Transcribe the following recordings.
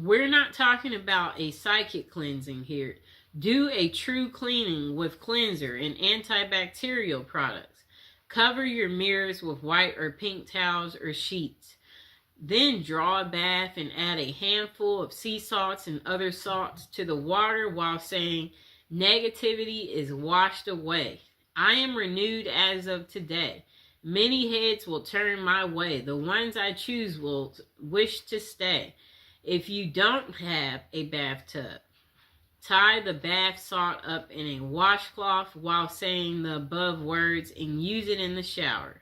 We're not talking about a psychic cleansing here. Do a true cleaning with cleanser and antibacterial products. Cover your mirrors with white or pink towels or sheets. Then draw a bath and add a handful of sea salts and other salts to the water while saying, negativity is washed away. I am renewed as of today. Many heads will turn my way. The ones I choose will wish to stay. If you don't have a bathtub, tie the bath salt up in a washcloth while saying the above words and use it in the shower.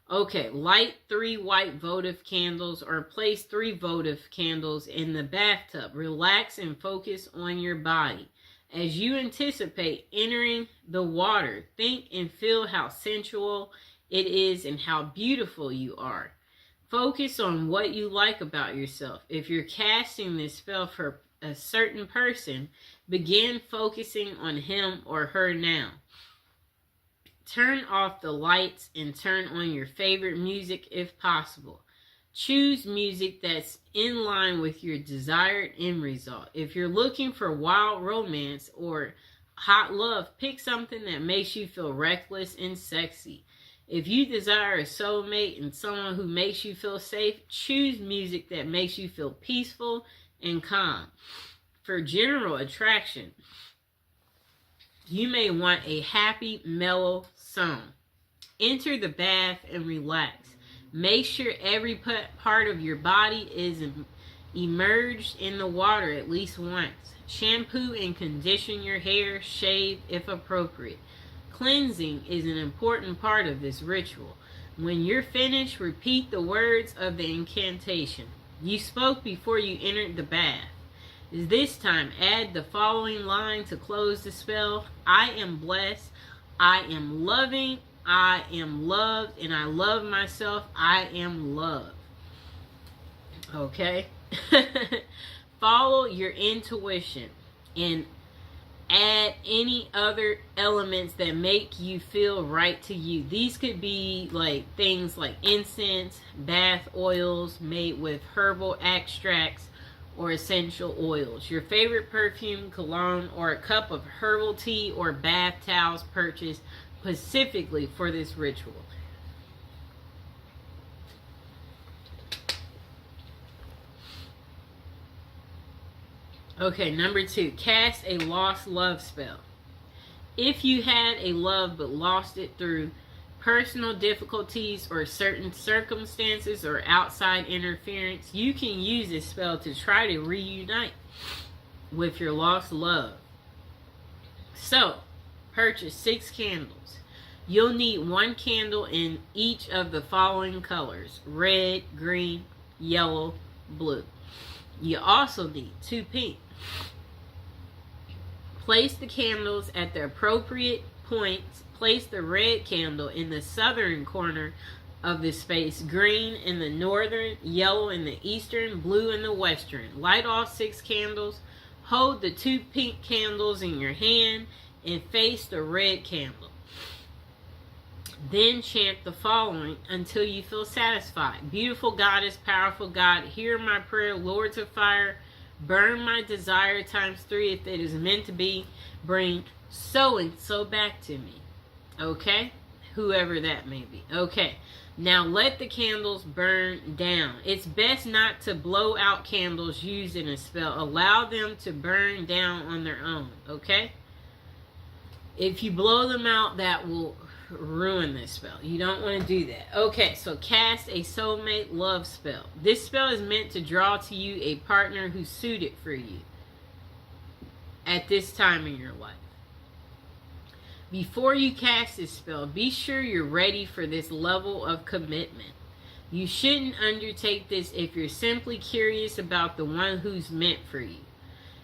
Okay, light 3 white votive candles or place 3 votive candles in the bathtub. Relax and focus on your body. As you anticipate entering the water, think and feel how sensual it is and how beautiful you are. Focus on what you like about yourself. If you're casting this spell for a certain person, begin focusing on him or her now. Turn off the lights and turn on your favorite music if possible. Choose music that's in line with your desired end result. If you're looking for wild romance or hot love, pick something that makes you feel reckless and sexy. If you desire a soulmate and someone who makes you feel safe, choose music that makes you feel peaceful and calm. For general attraction, you may want a happy, mellow song. Enter the bath and relax. Make sure every part of your body is immersed in the water at least once. Shampoo and condition your hair, shave if appropriate. Cleansing is an important part of this ritual. When you're finished, repeat the words of the incantation you spoke before you entered the bath. This time, add the following line to close the spell. I am blessed. I am loving. I am loved. And I love myself. I am loved. Okay? Follow your intuition and add any other elements that make you feel right to you. These could be like things like incense, bath oils made with herbal extracts or essential oils, your favorite perfume, cologne, or a cup of herbal tea or bath towels purchased specifically for this ritual. Okay, number 2, cast a lost love spell. If you had a love but lost it through personal difficulties or certain circumstances or outside interference, you can use this spell to try to reunite with your lost love. So, purchase 6 candles. You'll need 1 candle in each of the following colors: red, green, yellow, blue. You also need 2 pink. Place the candles at the appropriate points. Place the red candle in the southern corner of the space, green in the northern, yellow in the eastern, blue in the western. Light all 6 candles. Hold the 2 pink candles in your hand and face the red candle. Then chant the following until you feel satisfied. Beautiful goddess, powerful God, hear my prayer. Lords of fire, burn my desire times 3 if it is meant to be. Bring so and so back to me. Okay? Whoever that may be. Okay. Now let the candles burn down. It's best not to blow out candles used in a spell. Allow them to burn down on their own. Okay? If you blow them out, that will ruin this spell. You don't want to do that. Okay, so cast a soulmate love spell. This spell is meant to draw to you a partner who's suited for you at this time in your life. Before you cast this spell, be sure you're ready for this level of commitment. You shouldn't undertake this if you're simply curious about the one who's meant for you.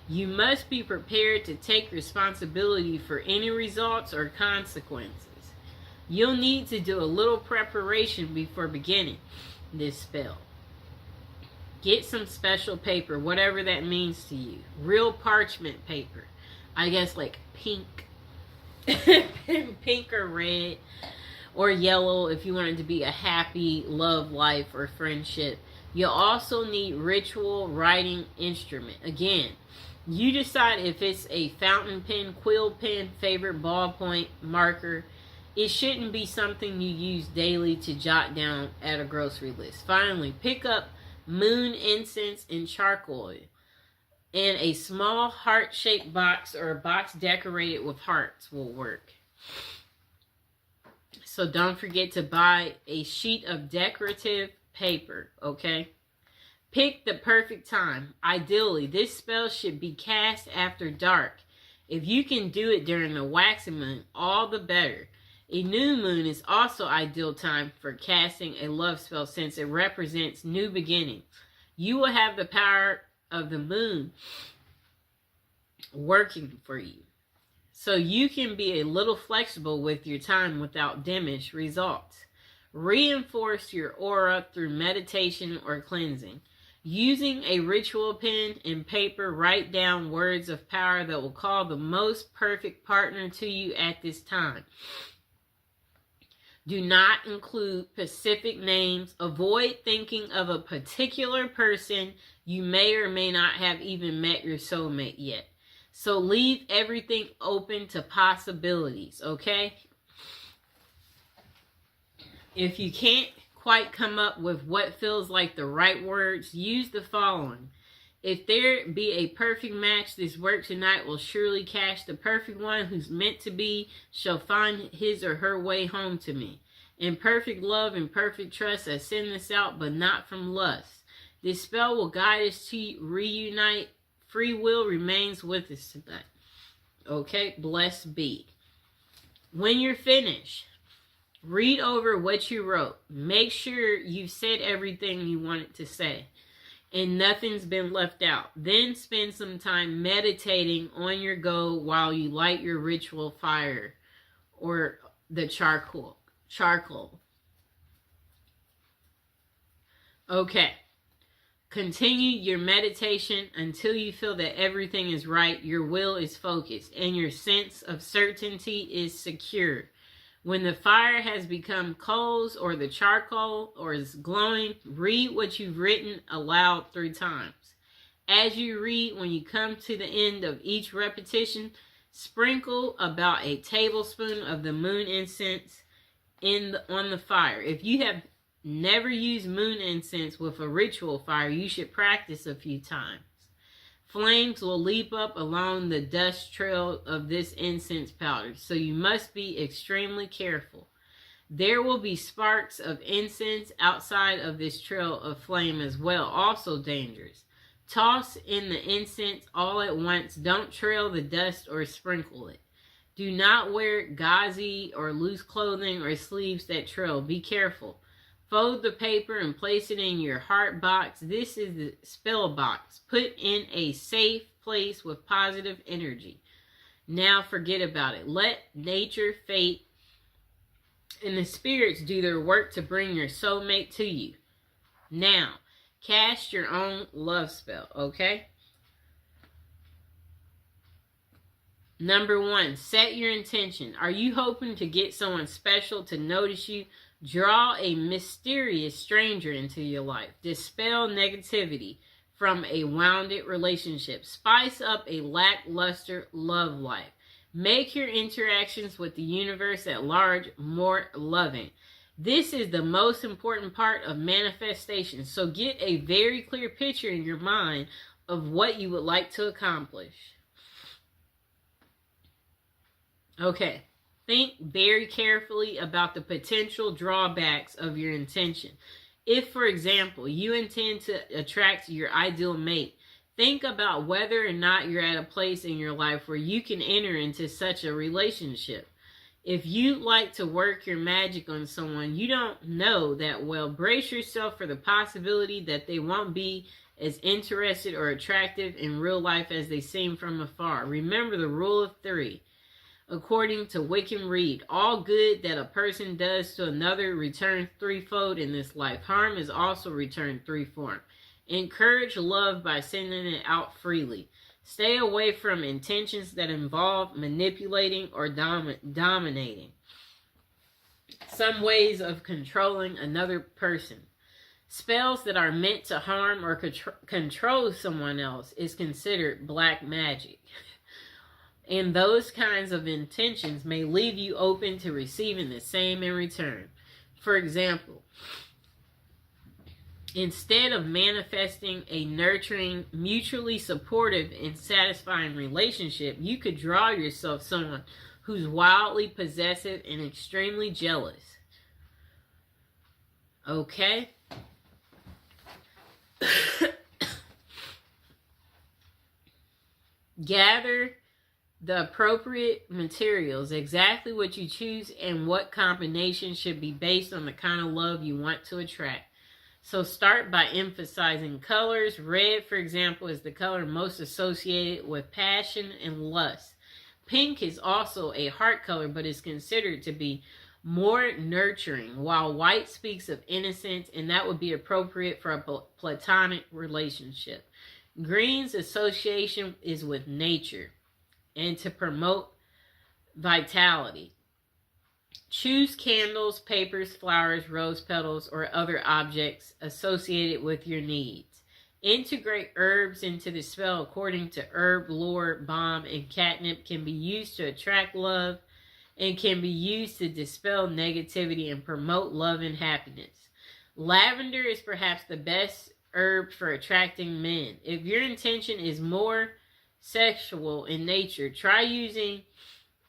You must be prepared to take responsibility for any results or consequences. You'll need to do a little preparation before beginning this spell. Get some special paper, whatever that means to you. Real parchment paper. I guess like pink. Pink or red or yellow if you want it to be a happy love life or friendship. You'll also need ritual writing instrument. Again, you decide if it's a fountain pen, quill pen, favorite ballpoint, marker. It shouldn't be something you use daily to jot down at a grocery list. Finally, pick up moon incense and charcoal in a small heart-shaped box, or a box decorated with hearts will work. So don't forget to buy a sheet of decorative paper, okay? Pick the perfect time. Ideally, this spell should be cast after dark. If you can do it during the waxing moon, all the better. A new moon is also ideal time for casting a love spell since it represents new beginnings. You will have the power of the moon working for you, so you can be a little flexible with your time without diminished results. Reinforce your aura through meditation or cleansing. Using a ritual pen and paper, write down words of power that will call the most perfect partner to you at this time. Do not include specific names. Avoid thinking of a particular person. You may or may not have even met your soulmate yet. So leave everything open to possibilities, okay? If you can't quite come up with what feels like the right words, use the following. If there be a perfect match, this work tonight will surely catch the perfect one who's meant to be, shall find his or her way home to me. In perfect love and perfect trust, I send this out, but not from lust. This spell will guide us to reunite. Free will remains with us tonight. Okay, blessed be. When you're finished, read over what you wrote. Make sure you've said everything you wanted to say and nothing's been left out. Then spend some time meditating on your goal while you light your ritual fire or the charcoal. Okay. Continue your meditation until you feel that everything is right, your will is focused, and your sense of certainty is secure. When the fire has become coals or the charcoal or is glowing, read what you've written aloud 3 times. As you read, when you come to the end of each repetition, sprinkle about a tablespoon of the moon incense on the fire. If you have never used moon incense with a ritual fire, you should practice a few times. Flames will leap up along the dust trail of this incense powder, so you must be extremely careful. There will be sparks of incense outside of this trail of flame as well, also dangerous. Toss in the incense all at once. Don't trail the dust or sprinkle it. Do not wear gauzy or loose clothing or sleeves that trail. Be careful. Fold the paper and place it in your heart box. This is the spell box. Put in a safe place with positive energy. Now forget about it. Let nature, fate, and the spirits do their work to bring your soulmate to you. Now, cast your own love spell, okay? Number 1, set your intention. Are you hoping to get someone special to notice you? Draw a mysterious stranger into your life. Dispel negativity from a wounded relationship. Spice up a lackluster love life. Make your interactions with the universe at large more loving. This is the most important part of manifestation. So get a very clear picture in your mind of what you would like to accomplish. Okay. Think very carefully about the potential drawbacks of your intention. If, for example, you intend to attract your ideal mate, think about whether or not you're at a place in your life where you can enter into such a relationship. If you like to work your magic on someone you don't know that well, brace yourself for the possibility that they won't be as interested or attractive in real life as they seem from afar. Remember the rule of 3. According to Wickham Reed, all good that a person does to another returns threefold in this life. Harm is also returned threefold. Encourage love by sending it out freely. Stay away from intentions that involve manipulating or dominating. Some ways of controlling another person. Spells that are meant to harm or control someone else is considered black magic. And those kinds of intentions may leave you open to receiving the same in return. For example, instead of manifesting a nurturing, mutually supportive, and satisfying relationship, you could draw yourself someone who's wildly possessive and extremely jealous. Okay? Gather the appropriate materials, exactly what you choose and what combination should be based on the kind of love you want to attract. So start by emphasizing colors. Red, for example, is the color most associated with passion and lust. Pink is also a heart color, but is considered to be more nurturing, while white speaks of innocence, and that would be appropriate for a platonic relationship. Green's association is with nature and to promote vitality. Choose candles, papers, flowers, rose petals, or other objects associated with your needs. Integrate herbs into the spell according to herb lore. Balm and catnip can be used to attract love and can be used to dispel negativity and promote love and happiness. Lavender is perhaps the best herb for attracting men. If your intention is more sexual in nature, try using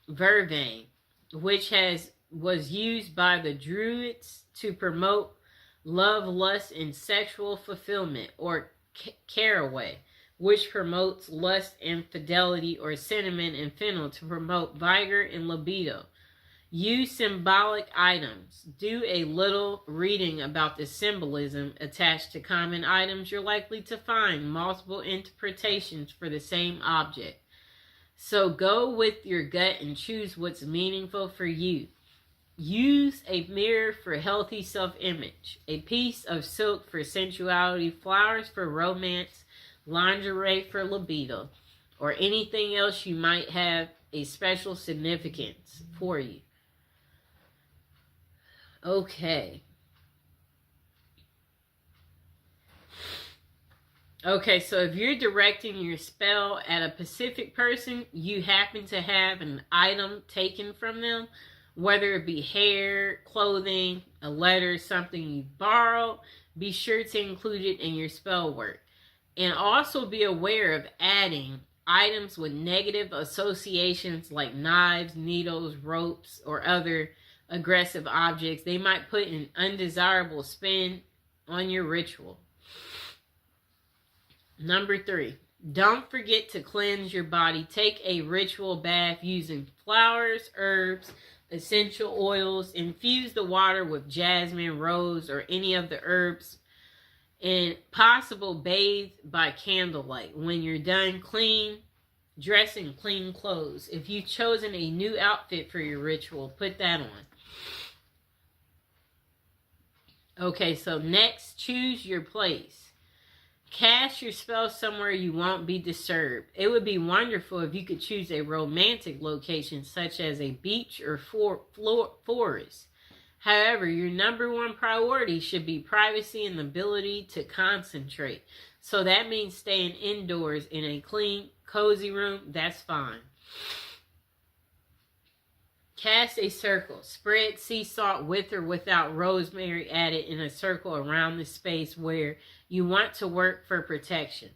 vervain, which was used by the Druids to promote love, lust, and sexual fulfillment, or caraway, which promotes lust and fidelity, or cinnamon and fennel to promote vigor and libido. Use symbolic items. Do a little reading about the symbolism attached to common items. You're likely to find multiple interpretations for the same object. So go with your gut and choose what's meaningful for you. Use a mirror for healthy self-image, a piece of silk for sensuality, flowers for romance, lingerie for libido, or anything else you might have a special significance for you. Okay. Okay, so if you're directing your spell at a specific person, you happen to have an item taken from them, whether it be hair, clothing, a letter, something you borrowed, be sure to include it in your spell work. And also be aware of adding items with negative associations like knives, needles, ropes, or other aggressive objects. They might put an undesirable spin on your ritual. Number 3, don't forget to cleanse your body. Take a ritual bath using flowers, herbs, essential oils. Infuse the water with jasmine, rose, or any of the herbs. And possible bathe by candlelight. When you're done, dress in clean clothes. If you've chosen a new outfit for your ritual, put that on. Okay, so next, choose your place. Cast your spell somewhere you won't be disturbed. It would be wonderful if you could choose a romantic location such as a beach or forest. However, your number one priority should be privacy and the ability to concentrate. So that means staying indoors in a clean, cozy room. That's fine. Cast a circle. Spread sea salt with or without rosemary added in a circle around the space where you want to work for protection.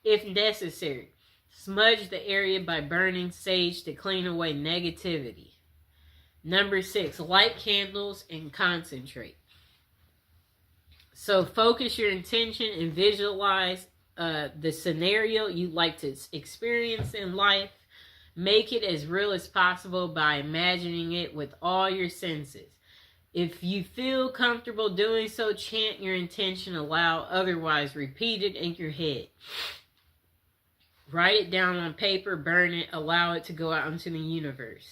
If necessary, smudge the area by burning sage to clean away negativity. Number 6, light candles and concentrate. So focus your intention and visualize the scenario you'd like to experience in life. Make it as real as possible by imagining it with all your senses. If you feel comfortable doing so, chant your intention aloud. Otherwise, repeat it in your head. Write it down on paper, burn it, allow it to go out into the universe.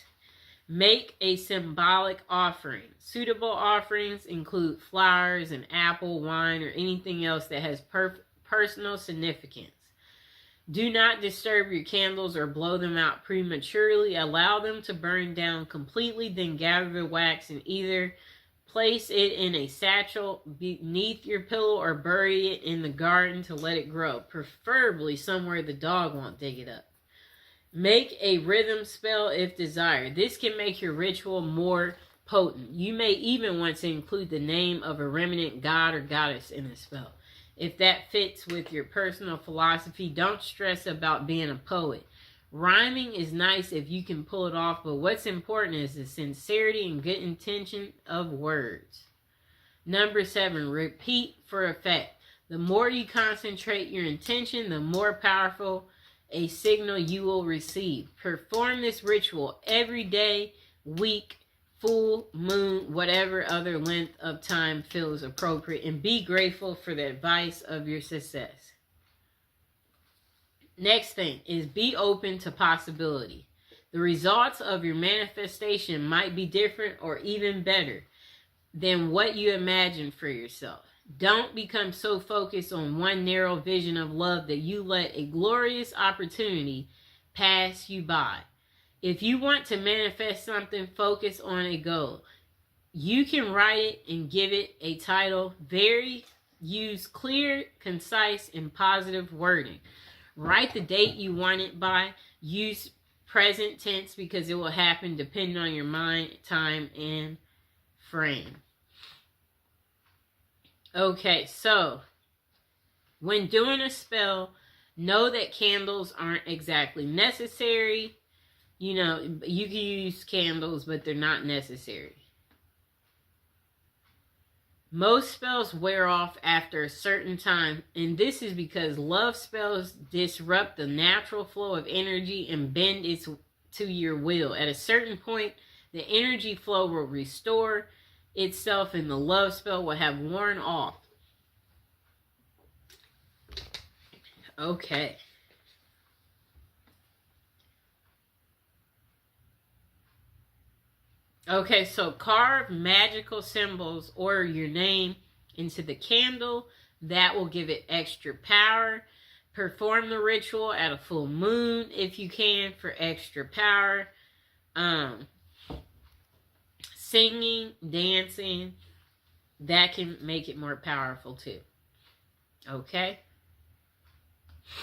Make a symbolic offering. Suitable offerings include flowers, an apple, wine, or anything else that has personal significance. Do not disturb your candles or blow them out prematurely. Allow them to burn down completely, then gather the wax and either Place it in a satchel beneath your pillow or bury it in the garden to let it grow, preferably somewhere the dog won't dig it up. Make a rhythm spell if desired. This can make your ritual more potent. You may even want to include the name of a remnant god or goddess in the spell. If that fits with your personal philosophy, don't stress about being a poet. Rhyming is nice if you can pull it off, but what's important is the sincerity and good intention of words. Number 7, repeat for effect. The more you concentrate your intention, the more powerful a signal you will receive. Perform this ritual every day, week, full moon, whatever other length of time feels appropriate, and be grateful for the advice of your success. Next thing is be open to possibility. The results of your manifestation might be different or even better than what you imagined for yourself. Don't become so focused on one narrow vision of love that you let a glorious opportunity pass you by. If you want to manifest something, focus on a goal. You can write it and give it a title. Use clear, concise, and positive wording. Write the date you want it by. Use present tense because it will happen depending on your mind, time, and frame. Okay, so when doing a spell, know that candles aren't exactly necessary. You know, you can use candles, but they're not necessary. Most spells wear off after a certain time, and this is because love spells disrupt the natural flow of energy and bend it to your will. At a certain point, the energy flow will restore itself and the love spell will have worn off. Okay. Okay, so carve magical symbols or your name into the candle. That will give it extra power. Perform the ritual at a full moon if you can for extra power. Singing, dancing, that can make it more powerful too. Okay?